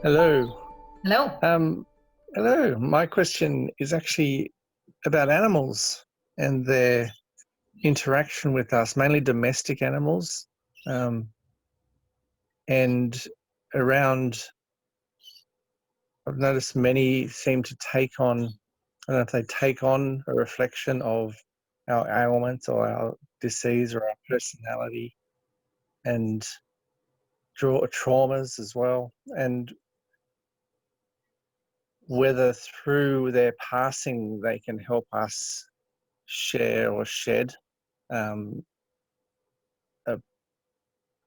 Hello. Hello. Hello. My question is actually about animals and their interaction with us, mainly domestic animals, and around. I've noticed many seem to take on. I don't know if they take on a reflection of our ailments or our disease or our personality, and draw traumas as well, and whether through their passing they can help us share or shed, um, a,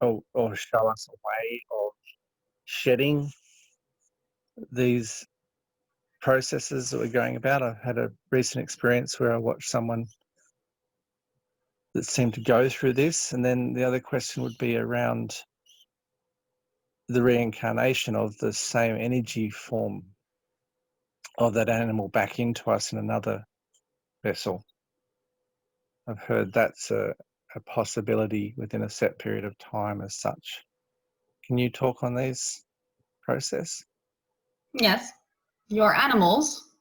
or show us a way of shedding these processes that we're going about. I've had a recent experience where I watched someone that seemed to go through this, and then the other question would be around the reincarnation of the same energy form of that animal back into us in another vessel. I've heard that's a possibility within a set period of time as such. Can you talk on these process? Yes, your animals,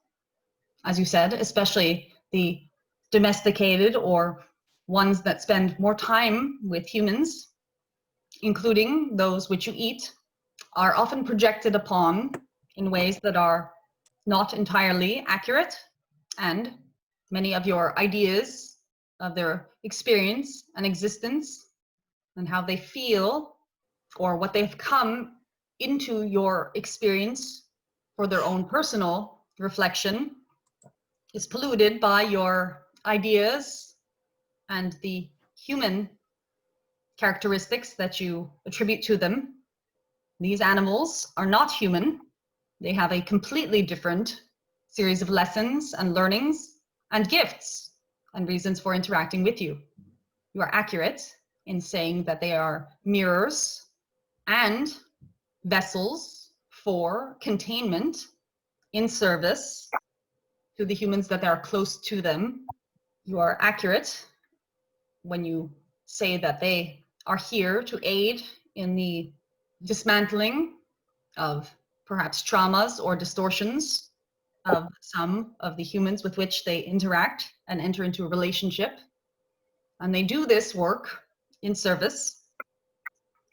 as you said, especially the domesticated or ones that spend more time with humans, including those which you eat, are often projected upon in ways that are not entirely accurate, and many of your ideas of their experience and existence and how they feel or what they've come into your experience for their own personal reflection is polluted by your ideas and the human characteristics that you attribute to them. These animals are not human. They have a completely different series of lessons and learnings and gifts and reasons for interacting with you. You are accurate in saying that they are mirrors and vessels for containment in service to the humans that are close to them. You are accurate when you say that they are here to aid in the dismantling of perhaps traumas or distortions of some of the humans with which they interact and enter into a relationship. And they do this work in service.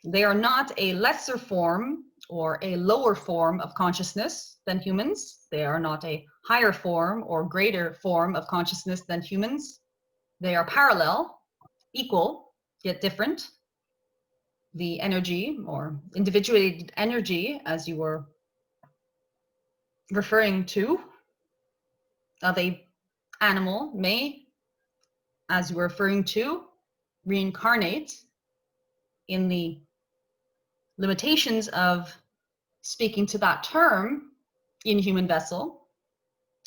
They are not a lesser form or a lower form of consciousness than humans. They are not a higher form or greater form of consciousness than humans. They are parallel, equal, yet different. The energy or individuated energy, as you were referring to, of a animal may, as you were referring to, reincarnate in the limitations of speaking to that term in human vessel,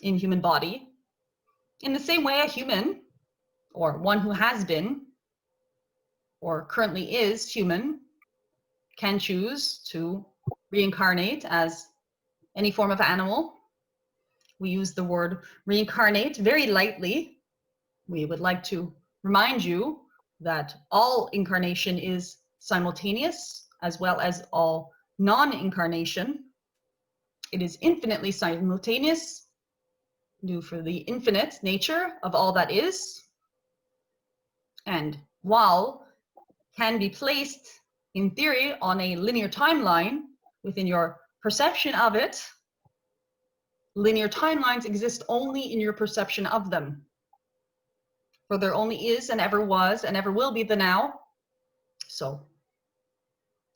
in human body, in the same way a human, or one who has been, or currently is human, can choose to reincarnate as any form of animal. We use the word reincarnate very lightly. We would like to remind you that all incarnation is simultaneous, as well as all non-incarnation. It is infinitely simultaneous due for the infinite nature of all that is, and while can be placed in theory on a linear timeline within your perception of it, linear timelines exist only in your perception of them. For there only is and ever was and ever will be the now. So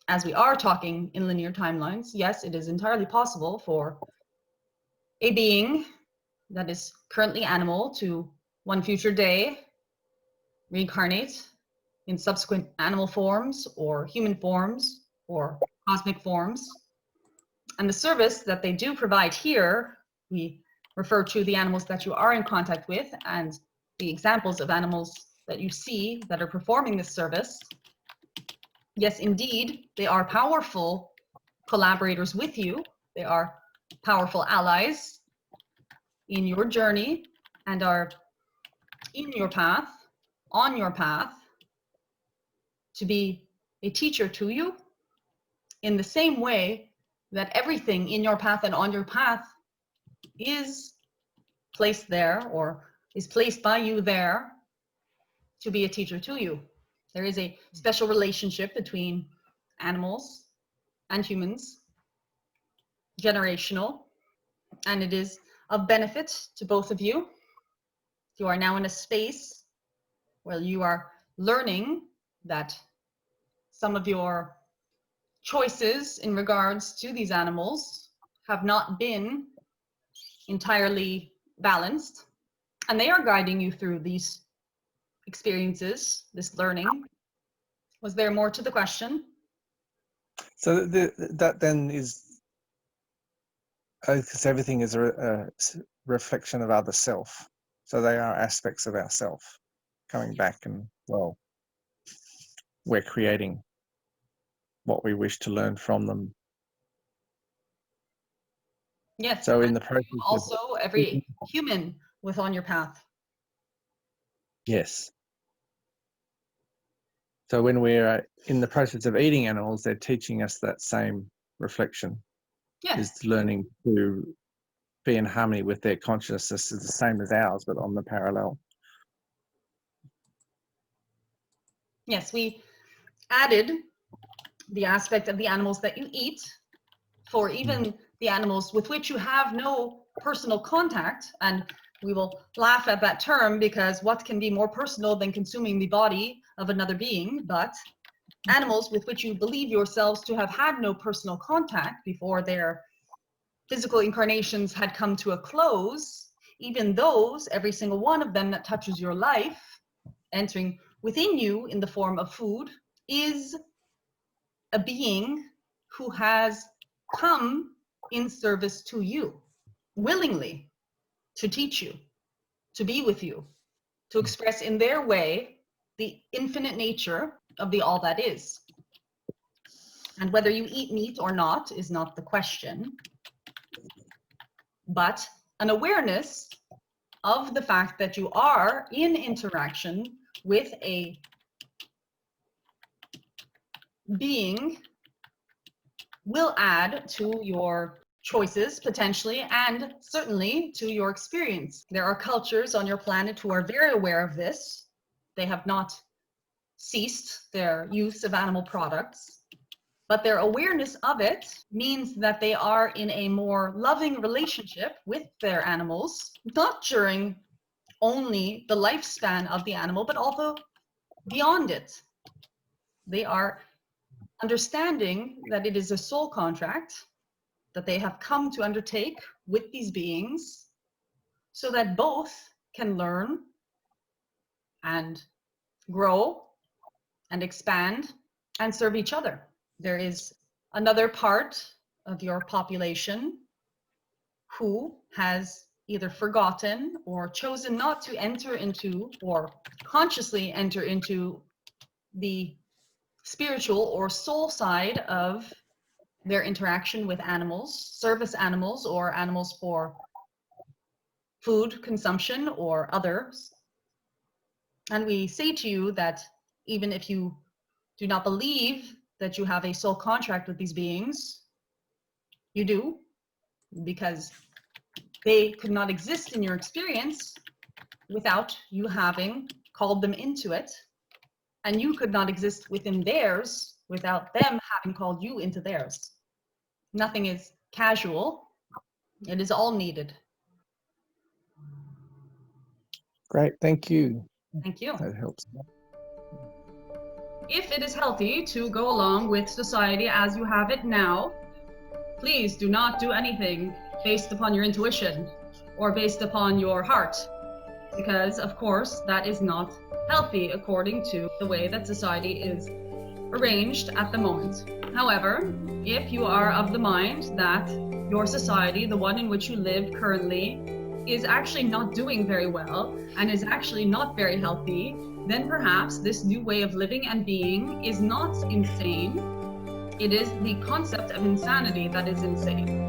as we are talking in linear timelines, yes, it is entirely possible for a being that is currently animal to one future day reincarnate in subsequent animal forms or human forms or cosmic forms. And the service that they do provide here, we refer to the animals that you are in contact with and the examples of animals that you see that are performing this service. Yes, indeed, they are powerful collaborators with you. They are powerful allies in your journey and are in your path, on your path, to be a teacher to you in the same way that everything in your path and on your path is placed there, or is placed by you there to be a teacher to you. There is a special relationship between animals and humans, generational, and it is of benefit to both of you. You are now in a space where you are learning that some of your choices in regards to these animals have not been entirely balanced, and they are guiding you through these experiences, this learning. Was there more to the question? So that then is, because everything is a reflection of other self. So they are aspects of ourself coming back, and well, we're creating what we wish to learn from them. Yes. So in the process also every human with on your path. Yes. So when we're in the process of eating animals, they're teaching us that same reflection. Yes. Is learning to be in harmony with their consciousness is the same as ours, but on the parallel. Yes, we added the aspect of the animals that you eat for even the animals with which you have no personal contact. And we will laugh at that term, because what can be more personal than consuming the body of another being? But animals with which you believe yourselves to have had no personal contact before their physical incarnations had come to a close, even those, every single one of them that touches your life, entering within you in the form of food, is a being who has come in service to you, willingly, to teach you, to be with you, to express in their way the infinite nature of the all that is. And whether you eat meat or not is not the question, but an awareness of the fact that you are in interaction with a being will add to your choices potentially, and certainly to your experience. There are cultures on your planet who are very aware of this. They have not ceased their use of animal products, but their awareness of it means that they are in a more loving relationship with their animals, not during only the lifespan of the animal, but also beyond it. They are understanding that it is a soul contract that they have come to undertake with these beings, so that both can learn and grow and expand and serve each other. There is another part of your population who has either forgotten or chosen not to enter into, or consciously enter into, the spiritual or soul side of their interaction with animals, service animals, or animals for food consumption or others. And we say to you that even if you do not believe that you have a soul contract with these beings, you do, because they could not exist in your experience without you having called them into it, and you could not exist within theirs without them having called you into theirs. Nothing is casual. It is all needed. Great, thank you. Thank you. That helps. If it is healthy to go along with society as you have it now, please do not do anything based upon your intuition or based upon your heart, because of course that is not healthy according to the way that society is arranged at the moment. However, if you are of the mind that your society, the one in which you live currently, is actually not doing very well and is actually not very healthy, then perhaps this new way of living and being is not insane. It is the concept of insanity that is insane.